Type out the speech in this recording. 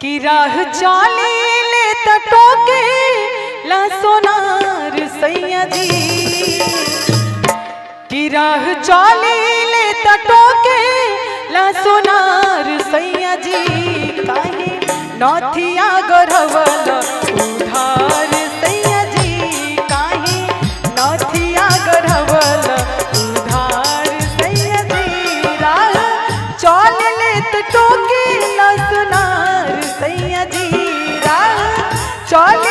कि राह चाली ले टोके ला सोनार सैया जी, कि राह चाली ले टोके ला सोनार सैया जी, काहे नथिया गढ़वल उधार सैया जी, काहे नथिया गढ़वल उधार सैया जी, राह चाल ले टोके ला सोनार सैया जी, राह चाल